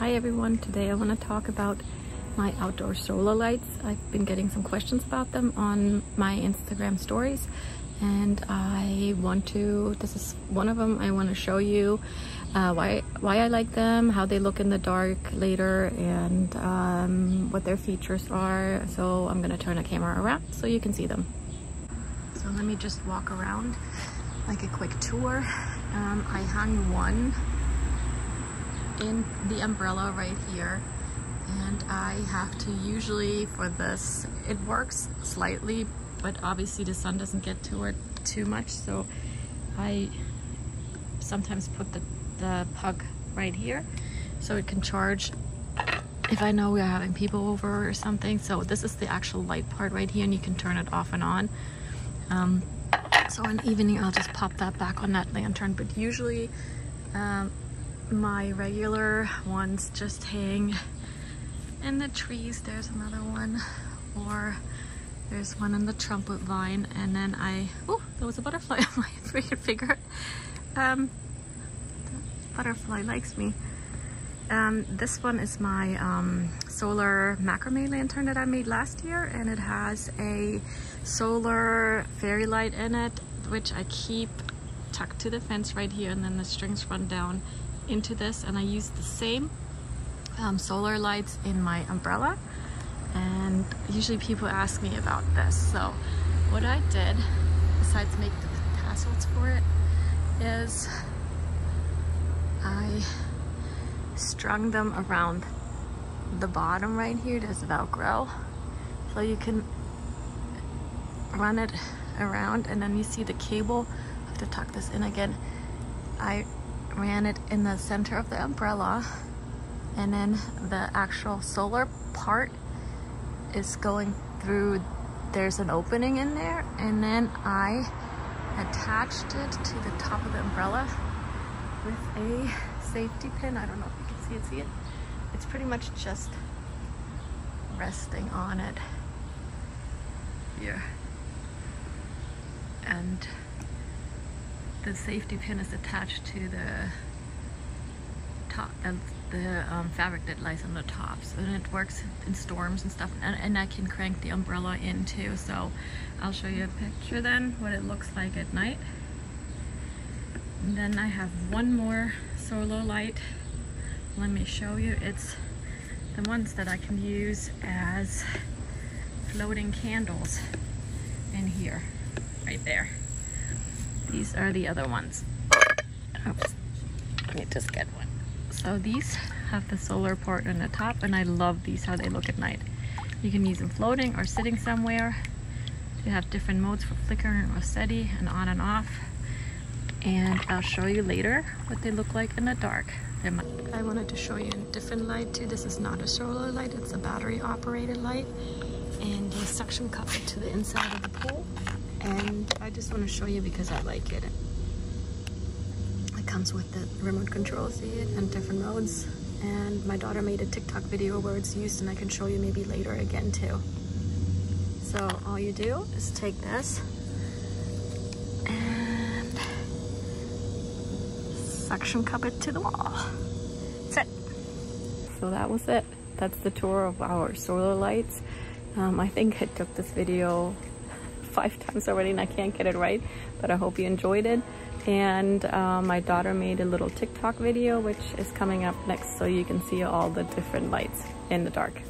Hi everyone, today I want to talk about my outdoor solar lights. I've been getting some questions about them on my Instagram stories, and this is one of them. I want to show you why I like them, how they look in the dark later, and what their features are. So I'm going to turn the camera around so you can see them. So let me just walk around like a quick tour. I hung one in the umbrella right here, and I have to usually, for this, it works slightly, but obviously the sun doesn't get to it too much, so I sometimes put the plug right here so it can charge if I know we're having people over or something. So this is the actual light part right here, and you can turn it off and on. So in the evening I'll just pop that back on that lantern, but usually my regular ones just hang in the trees. There's another one, or there's one in the trumpet vine, and then oh, there was a butterfly on my freaking finger. The butterfly likes me. This one is my solar macrame lantern that I made last year, and it has a solar fairy light in it, which I keep tucked to the fence right here, and then the strings run down into this, and I use the same solar lights in my umbrella. And usually people ask me about this, so what I did, besides make the tassels for it, is I strung them around the bottom right here. There's Velcro, so you can run it around, and then you see the cable. I have to tuck this in again. I ran it in the center of the umbrella, and then the actual solar part is going through. There's an opening in there, and then I attached it to the top of the umbrella with a safety pin. I don't know if you can see it. It's pretty much just resting on it here, and the safety pin is attached to the top, the fabric that lies on the top, so then it works in storms and stuff, and I can crank the umbrella in too. So I'll show you a picture then what it looks like at night. And then I have one more solar light. Let me show you. It's the ones that I can use as floating candles in here, right there. These are the other ones. Oops, let me just get one. So these have the solar part on the top, and I love these, how they look at night. You can use them floating or sitting somewhere. You have different modes for flickering or steady and on and off. And I'll show you later what they look like in the dark. I wanted to show you a different light too. This is not a solar light, it's a battery operated light, and they suction cup it to the inside of the pool. And I just want to show you because I like it. It comes with the remote control, see it, and different modes. And my daughter made a TikTok video where it's used, and I can show you maybe later again too. So all you do is take this and suction cup it to the wall. That's it. So that was it. That's the tour of our solar lights. I think I took this video 5 times already and I can't get it right, but I hope you enjoyed it. And my daughter made a little TikTok video which is coming up next, so you can see all the different lights in the dark.